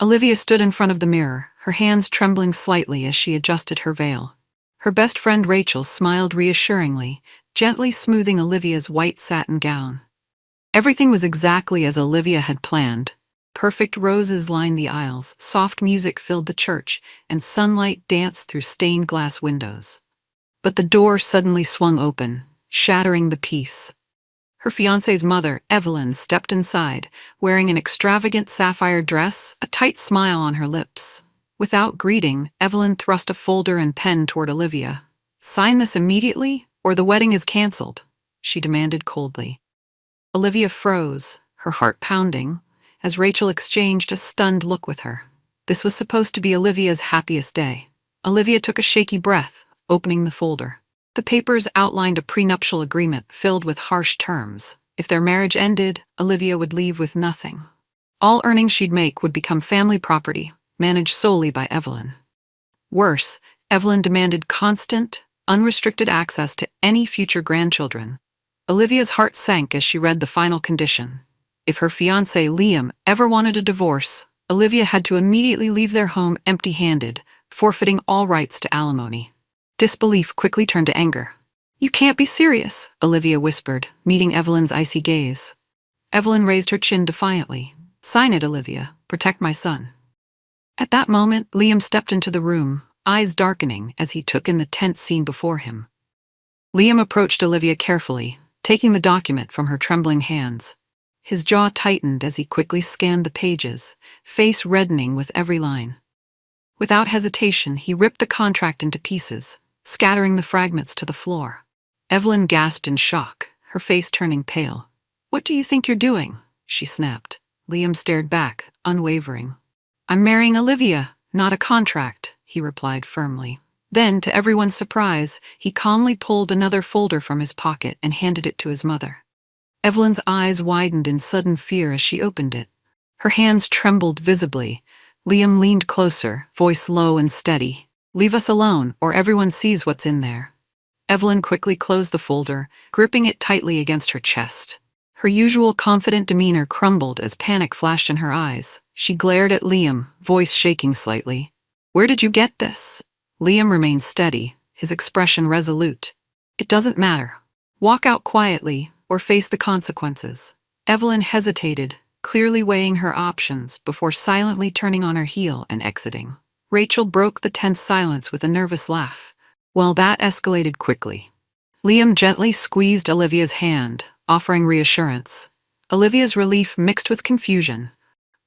Olivia stood in front of the mirror, her hands trembling slightly as she adjusted her veil. Her best friend Rachel smiled reassuringly, gently smoothing Olivia's white satin gown. Everything was exactly as Olivia had planned. Perfect roses lined the aisles, soft music filled the church, and sunlight danced through stained glass windows. But the door suddenly swung open, shattering the peace. Her fiancé's mother, Evelyn, stepped inside, wearing an extravagant sapphire dress, a tight smile on her lips. Without greeting, Evelyn thrust a folder and pen toward Olivia. "Sign this immediately, or the wedding is cancelled," she demanded coldly. Olivia froze, her heart pounding, as Rachel exchanged a stunned look with her. This was supposed to be Olivia's happiest day. Olivia took a shaky breath, opening the folder. The papers outlined a prenuptial agreement filled with harsh terms. If their marriage ended, Olivia would leave with nothing. All earnings she'd make would become family property, managed solely by Evelyn. Worse, Evelyn demanded constant, unrestricted access to any future grandchildren. Olivia's heart sank as she read the final condition. If her fiancé Liam ever wanted a divorce, Olivia had to immediately leave their home empty-handed, forfeiting all rights to alimony. Disbelief quickly turned to anger. "You can't be serious," Olivia whispered, meeting Evelyn's icy gaze. Evelyn raised her chin defiantly. "Sign it, Olivia. Protect my son." At that moment, Liam stepped into the room, eyes darkening as he took in the tense scene before him. Liam approached Olivia carefully, taking the document from her trembling hands. His jaw tightened as he quickly scanned the pages, face reddening with every line. Without hesitation, he ripped the contract into pieces, scattering the fragments to the floor. Evelyn gasped in shock, her face turning pale. "What do you think you're doing?" she snapped. Liam stared back, unwavering. "I'm marrying Olivia, not a contract," he replied firmly. Then, to everyone's surprise, he calmly pulled another folder from his pocket and handed it to his mother. Evelyn's eyes widened in sudden fear as she opened it. Her hands trembled visibly. Liam leaned closer, voice low and steady. "Leave us alone, or everyone sees what's in there." Evelyn quickly closed the folder, gripping it tightly against her chest. Her usual confident demeanor crumbled as panic flashed in her eyes. She glared at Liam, voice shaking slightly. "Where did you get this?" Liam remained steady, his expression resolute. "It doesn't matter. Walk out quietly, or face the consequences." Evelyn hesitated, clearly weighing her options before silently turning on her heel and exiting. Rachel broke the tense silence with a nervous laugh. Well, that escalated quickly. Liam gently squeezed Olivia's hand, offering reassurance. Olivia's relief mixed with confusion.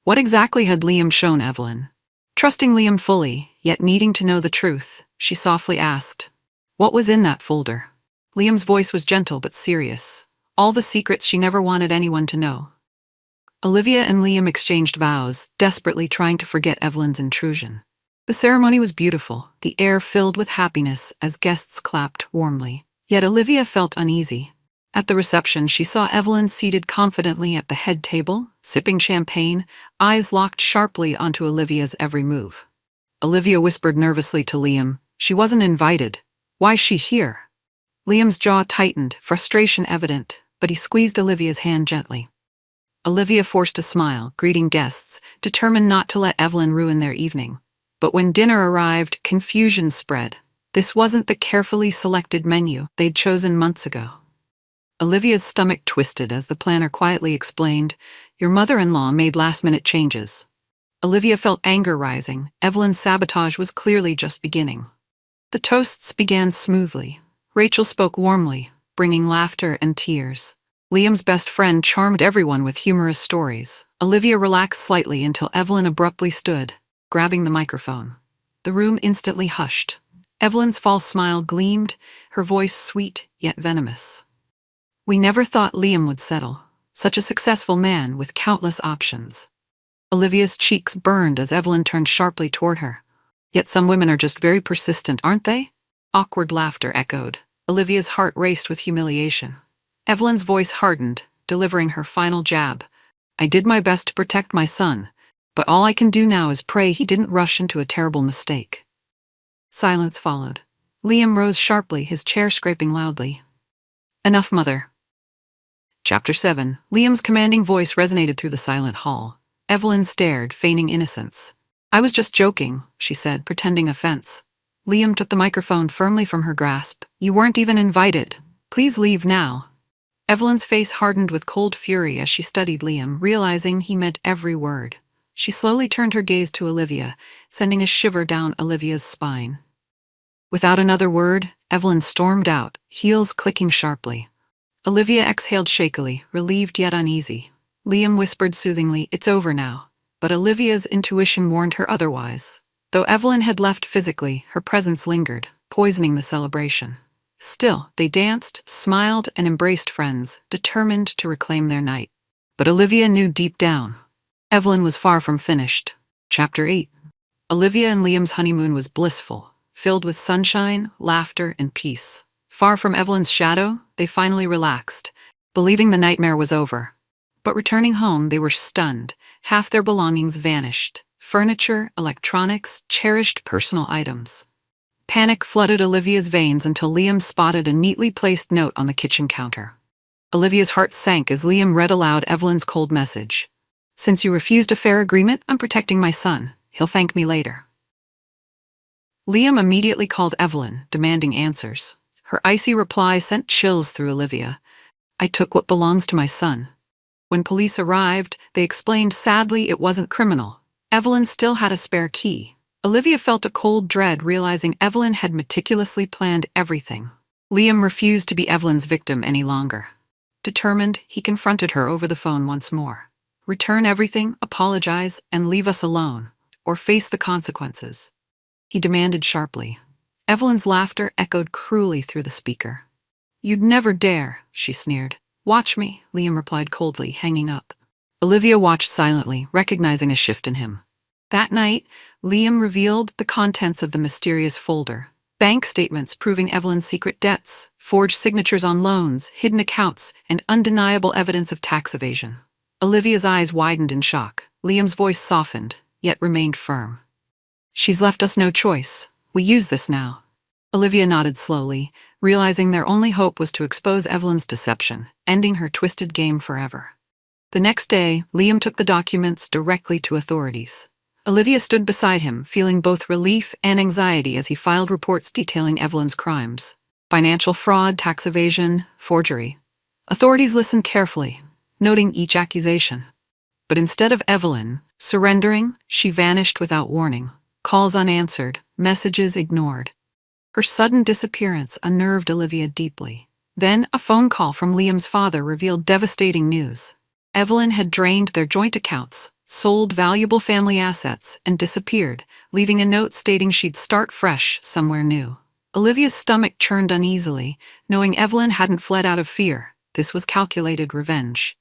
What exactly had Liam shown Evelyn? Trusting Liam fully, yet needing to know the truth, she softly asked, "What was in that folder?" Liam's voice was gentle but serious. All the secrets she never wanted anyone to know. Olivia and Liam exchanged vows, desperately trying to forget Evelyn's intrusion. The ceremony was beautiful, the air filled with happiness as guests clapped warmly. Yet Olivia felt uneasy. At the reception, she saw Evelyn seated confidently at the head table, sipping champagne, eyes locked sharply onto Olivia's every move. Olivia whispered nervously to Liam, "She wasn't invited. Why's she here?" Liam's jaw tightened, frustration evident, but he squeezed Olivia's hand gently. Olivia forced a smile, greeting guests, determined not to let Evelyn ruin their evening. But when dinner arrived, confusion spread. This wasn't the carefully selected menu they'd chosen months ago. Olivia's stomach twisted as the planner quietly explained, "Your mother-in-law made last-minute changes." Olivia felt anger rising. Evelyn's sabotage was clearly just beginning. The toasts began smoothly. Rachel spoke warmly, bringing laughter and tears. Liam's best friend charmed everyone with humorous stories. Olivia relaxed slightly until Evelyn abruptly stood, grabbing the microphone. The room instantly hushed. Evelyn's false smile gleamed, her voice sweet yet venomous. "We never thought Liam would settle. Such a successful man with countless options." Olivia's cheeks burned as Evelyn turned sharply toward her. "Yet some women are just very persistent, aren't they?" Awkward laughter echoed. Olivia's heart raced with humiliation. Evelyn's voice hardened, delivering her final jab. "I did my best to protect my son, but all I can do now is pray he didn't rush into a terrible mistake." Silence followed. Liam rose sharply, his chair scraping loudly. "Enough, mother." Chapter 7. Liam's commanding voice resonated through the silent hall. Evelyn stared, feigning innocence. "I was just joking," she said, pretending offense. Liam took the microphone firmly from her grasp. "You weren't even invited. Please leave now." Evelyn's face hardened with cold fury as she studied Liam, realizing he meant every word. She slowly turned her gaze to Olivia, sending a shiver down Olivia's spine. Without another word, Evelyn stormed out, heels clicking sharply. Olivia exhaled shakily, relieved yet uneasy. Liam whispered soothingly, "It's over now." But Olivia's intuition warned her otherwise. Though Evelyn had left physically, her presence lingered, poisoning the celebration. Still, they danced, smiled, and embraced friends, determined to reclaim their night. But Olivia knew deep down, Evelyn was far from finished. Chapter 8. Olivia and Liam's honeymoon was blissful, filled with sunshine, laughter, and peace. Far from Evelyn's shadow, they finally relaxed, believing the nightmare was over. But returning home, they were stunned. Half their belongings vanished. Furniture, electronics, cherished personal items. Panic flooded Olivia's veins until Liam spotted a neatly placed note on the kitchen counter. Olivia's heart sank as Liam read aloud Evelyn's cold message. "Since you refused a fair agreement, I'm protecting my son. He'll thank me later." Liam immediately called Evelyn, demanding answers. Her icy reply sent chills through Olivia. "I took what belongs to my son." When police arrived, they explained sadly it wasn't criminal. Evelyn still had a spare key. Olivia felt a cold dread realizing Evelyn had meticulously planned everything. Liam refused to be Evelyn's victim any longer. Determined, he confronted her over the phone once more. "Return everything, apologize, and leave us alone, or face the consequences," he demanded sharply. Evelyn's laughter echoed cruelly through the speaker. "You'd never dare," she sneered. "Watch me," Liam replied coldly, hanging up. Olivia watched silently, recognizing a shift in him. That night, Liam revealed the contents of the mysterious folder. Bank statements proving Evelyn's secret debts, forged signatures on loans, hidden accounts, and undeniable evidence of tax evasion. Olivia's eyes widened in shock. Liam's voice softened, yet remained firm. "She's left us no choice. We use this now." Olivia nodded slowly, realizing their only hope was to expose Evelyn's deception, ending her twisted game forever. The next day, Liam took the documents directly to authorities. Olivia stood beside him, feeling both relief and anxiety as he filed reports detailing Evelyn's crimes. Financial fraud, tax evasion, forgery. Authorities listened carefully, noting each accusation. But instead of Evelyn surrendering, she vanished without warning. Calls unanswered, messages ignored. Her sudden disappearance unnerved Olivia deeply. Then, a phone call from Liam's father revealed devastating news. Evelyn had drained their joint accounts, sold valuable family assets, and disappeared, leaving a note stating she'd start fresh somewhere new. Olivia's stomach churned uneasily, knowing Evelyn hadn't fled out of fear. This was calculated revenge.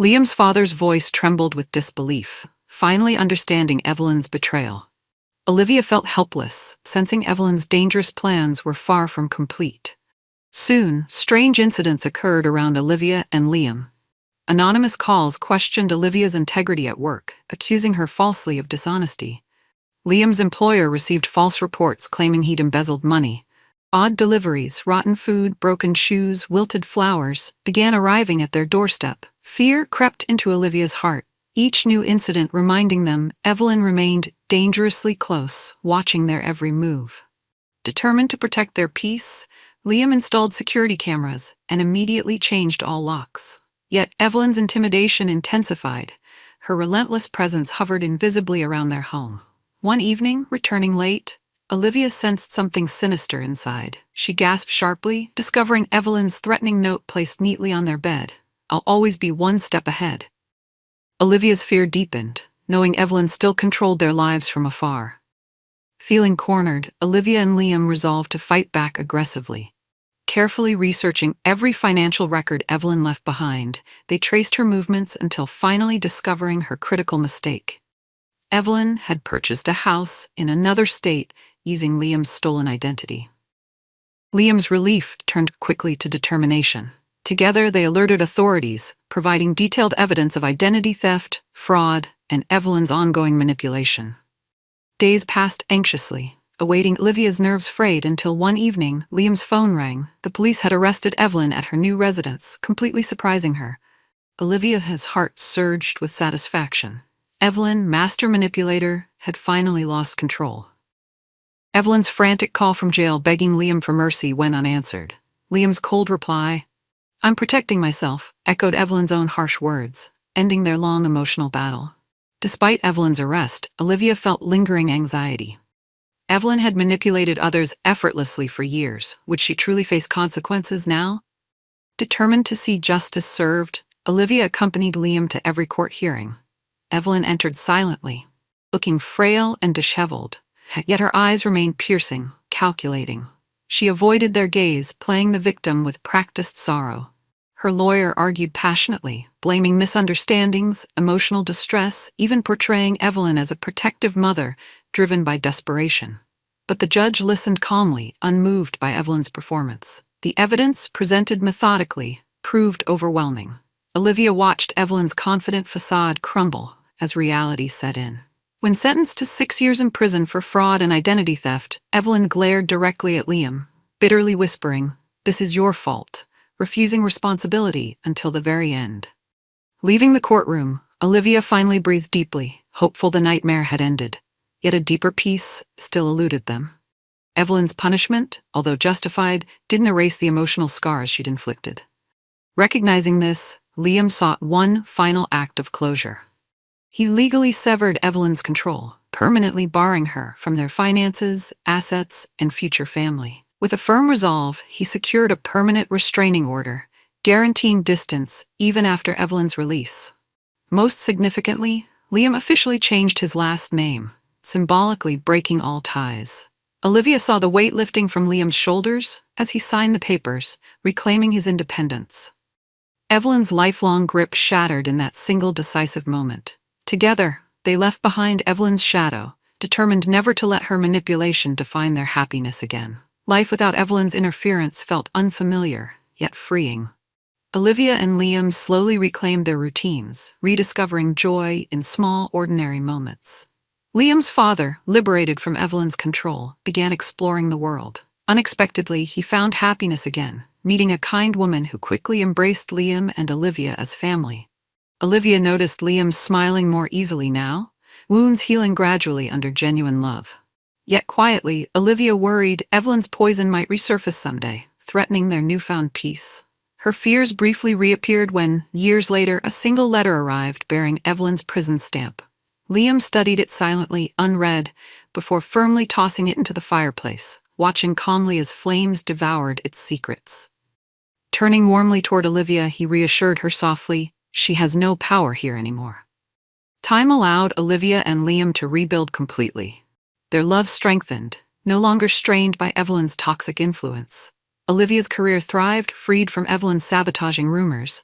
Liam's father's voice trembled with disbelief, finally understanding Evelyn's betrayal. Olivia felt helpless, sensing Evelyn's dangerous plans were far from complete. Soon, strange incidents occurred around Olivia and Liam. Anonymous calls questioned Olivia's integrity at work, accusing her falsely of dishonesty. Liam's employer received false reports claiming he'd embezzled money. Odd deliveries, rotten food, broken shoes, wilted flowers, began arriving at their doorstep. Fear crept into Olivia's heart, each new incident reminding them Evelyn remained dangerously close, watching their every move. Determined to protect their peace, Liam installed security cameras and immediately changed all locks. Yet Evelyn's intimidation intensified. Her relentless presence hovered invisibly around their home. One evening, returning late, Olivia sensed something sinister inside. She gasped sharply, discovering Evelyn's threatening note placed neatly on their bed. "I'll always be one step ahead." Olivia's fear deepened, knowing Evelyn still controlled their lives from afar. Feeling cornered, Olivia and Liam resolved to fight back aggressively. Carefully researching every financial record Evelyn left behind, they traced her movements until finally discovering her critical mistake. Evelyn had purchased a house in another state using Liam's stolen identity. Liam's relief turned quickly to determination. Together, they alerted authorities, providing detailed evidence of identity theft, fraud, and Evelyn's ongoing manipulation. Days passed anxiously, awaiting Olivia's nerves frayed until one evening, Liam's phone rang. The police had arrested Evelyn at her new residence, completely surprising her. Olivia's heart surged with satisfaction. Evelyn, master manipulator, had finally lost control. Evelyn's frantic call from jail begging Liam for mercy went unanswered. Liam's cold reply, "I'm protecting myself," echoed Evelyn's own harsh words, ending their long emotional battle. Despite Evelyn's arrest, Olivia felt lingering anxiety. Evelyn had manipulated others effortlessly for years. Would she truly face consequences now? Determined to see justice served, Olivia accompanied Liam to every court hearing. Evelyn entered silently, looking frail and disheveled, yet her eyes remained piercing, calculating. She avoided their gaze, playing the victim with practiced sorrow. Her lawyer argued passionately, blaming misunderstandings, emotional distress, even portraying Evelyn as a protective mother driven by desperation. But the judge listened calmly, unmoved by Evelyn's performance. The evidence, presented methodically, proved overwhelming. Olivia watched Evelyn's confident facade crumble as reality set in. When sentenced to 6 years in prison for fraud and identity theft, Evelyn glared directly at Liam, bitterly whispering, "This is your fault," refusing responsibility until the very end. Leaving the courtroom, Olivia finally breathed deeply, hopeful the nightmare had ended. Yet a deeper peace still eluded them. Evelyn's punishment, although justified, didn't erase the emotional scars she'd inflicted. Recognizing this, Liam sought one final act of closure. He legally severed Evelyn's control, permanently barring her from their finances, assets, and future family. With a firm resolve, he secured a permanent restraining order, guaranteeing distance even after Evelyn's release. Most significantly, Liam officially changed his last name, symbolically breaking all ties. Olivia saw the weight lifting from Liam's shoulders as he signed the papers, reclaiming his independence. Evelyn's lifelong grip shattered in that single decisive moment. Together, they left behind Evelyn's shadow, determined never to let her manipulation define their happiness again. Life without Evelyn's interference felt unfamiliar, yet freeing. Olivia and Liam slowly reclaimed their routines, rediscovering joy in small, ordinary moments. Liam's father, liberated from Evelyn's control, began exploring the world. Unexpectedly, he found happiness again, meeting a kind woman who quickly embraced Liam and Olivia as family. Olivia noticed Liam smiling more easily now, wounds healing gradually under genuine love. Yet quietly, Olivia worried Evelyn's poison might resurface someday, threatening their newfound peace. Her fears briefly reappeared when, years later, a single letter arrived bearing Evelyn's prison stamp. Liam studied it silently, unread, before firmly tossing it into the fireplace, watching calmly as flames devoured its secrets. Turning warmly toward Olivia, he reassured her softly, "She has no power here anymore." Time allowed Olivia and Liam to rebuild completely. Their love strengthened, no longer strained by Evelyn's toxic influence. Olivia's career thrived, freed from Evelyn's sabotaging rumors.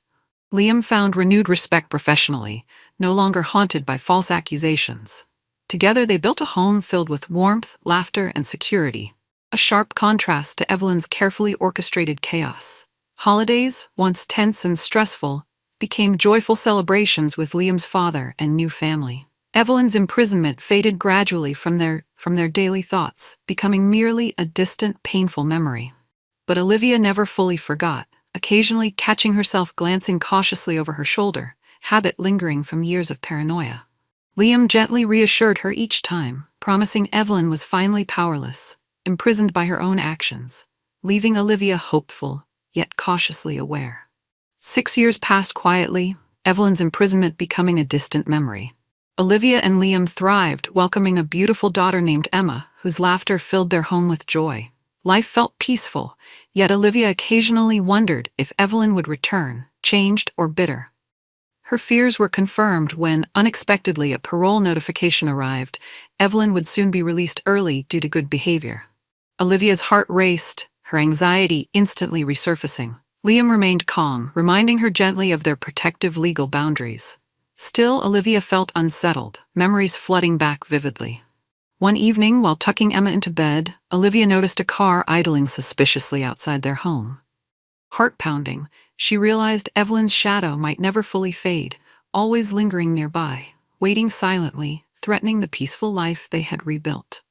Liam found renewed respect professionally, no longer haunted by false accusations. Together they built a home filled with warmth, laughter, and security, a sharp contrast to Evelyn's carefully orchestrated chaos. Holidays, once tense and stressful, became joyful celebrations with Liam's father and new family. Evelyn's imprisonment faded gradually from their daily thoughts, becoming merely a distant, painful memory. But Olivia never fully forgot, occasionally catching herself glancing cautiously over her shoulder, habit lingering from years of paranoia. Liam gently reassured her each time, promising Evelyn was finally powerless, imprisoned by her own actions, leaving Olivia hopeful, yet cautiously aware. 6 years passed quietly, Evelyn's imprisonment becoming a distant memory. Olivia and Liam thrived, welcoming a beautiful daughter named Emma, whose laughter filled their home with joy. Life felt peaceful, yet Olivia occasionally wondered if Evelyn would return, changed or bitter. Her fears were confirmed when, unexpectedly, a parole notification arrived. Evelyn would soon be released early due to good behavior. Olivia's heart raced, her anxiety instantly resurfacing. Liam remained calm, reminding her gently of their protective legal boundaries. Still, Olivia felt unsettled, memories flooding back vividly. One evening, while tucking Emma into bed, Olivia noticed a car idling suspiciously outside their home. Heart-pounding, she realized Evelyn's shadow might never fully fade, always lingering nearby, waiting silently, threatening the peaceful life they had rebuilt.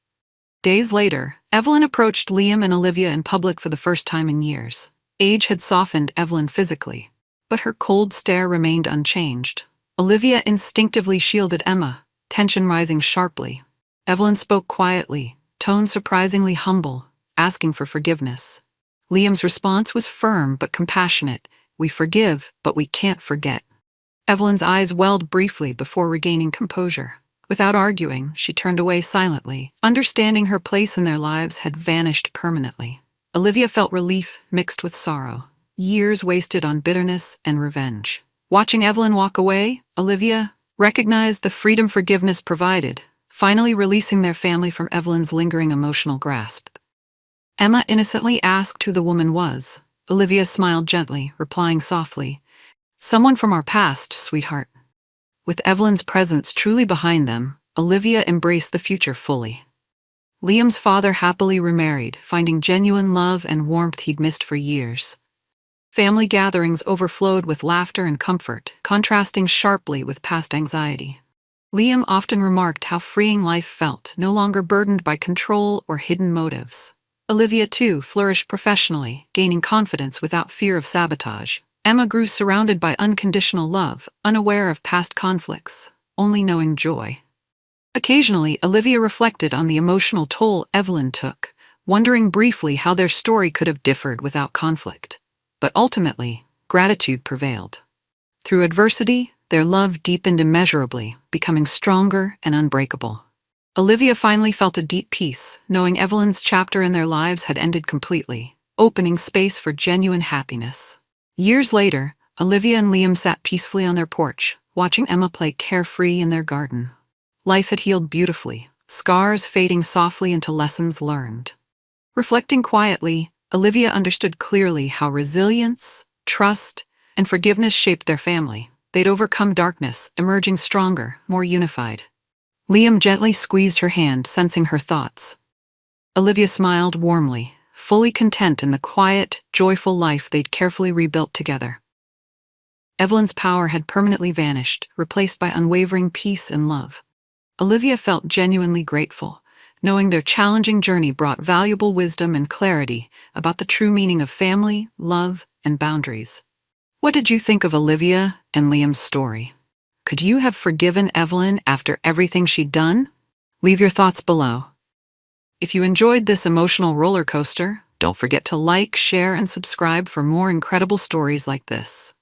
Days later, Evelyn approached Liam and Olivia in public for the first time in years. Age had softened Evelyn physically, but her cold stare remained unchanged. Olivia instinctively shielded Emma, tension rising sharply. Evelyn spoke quietly, tone surprisingly humble, asking for forgiveness. Liam's response was firm but compassionate. We forgive, but we can't forget. Evelyn's eyes welled briefly before regaining composure. Without arguing, she turned away silently, understanding her place in their lives had vanished permanently. Olivia felt relief mixed with sorrow. Years wasted on bitterness and revenge. Watching Evelyn walk away, Olivia recognized the freedom forgiveness provided, finally releasing their family from Evelyn's lingering emotional grasp. Emma innocently asked who the woman was. Olivia smiled gently, replying softly, "Someone from our past, sweetheart." With Evelyn's presence truly behind them, Olivia embraced the future fully. Liam's father happily remarried, finding genuine love and warmth he'd missed for years. Family gatherings overflowed with laughter and comfort, contrasting sharply with past anxiety. Liam often remarked how freeing life felt, no longer burdened by control or hidden motives. Olivia, too, flourished professionally, gaining confidence without fear of sabotage. Emma grew surrounded by unconditional love, unaware of past conflicts, only knowing joy. Occasionally, Olivia reflected on the emotional toll Evelyn took, wondering briefly how their story could have differed without conflict. But ultimately, gratitude prevailed. Through adversity, their love deepened immeasurably, becoming stronger and unbreakable. Olivia finally felt a deep peace, knowing Evelyn's chapter in their lives had ended completely, opening space for genuine happiness. Years later, Olivia and Liam sat peacefully on their porch, watching Emma play carefree in their garden. Life had healed beautifully, scars fading softly into lessons learned. Reflecting quietly, Olivia understood clearly how resilience, trust, and forgiveness shaped their family. They'd overcome darkness, emerging stronger, more unified. Liam gently squeezed her hand, sensing her thoughts. Olivia smiled warmly, fully content in the quiet, joyful life they'd carefully rebuilt together. Evelyn's power had permanently vanished, replaced by unwavering peace and love. Olivia felt genuinely grateful, knowing their challenging journey brought valuable wisdom and clarity about the true meaning of family, love, and boundaries. What did you think of Olivia and Liam's story? Could you have forgiven Evelyn after everything she'd done? Leave your thoughts below. If you enjoyed this emotional roller coaster, don't forget to like, share, and subscribe for more incredible stories like this.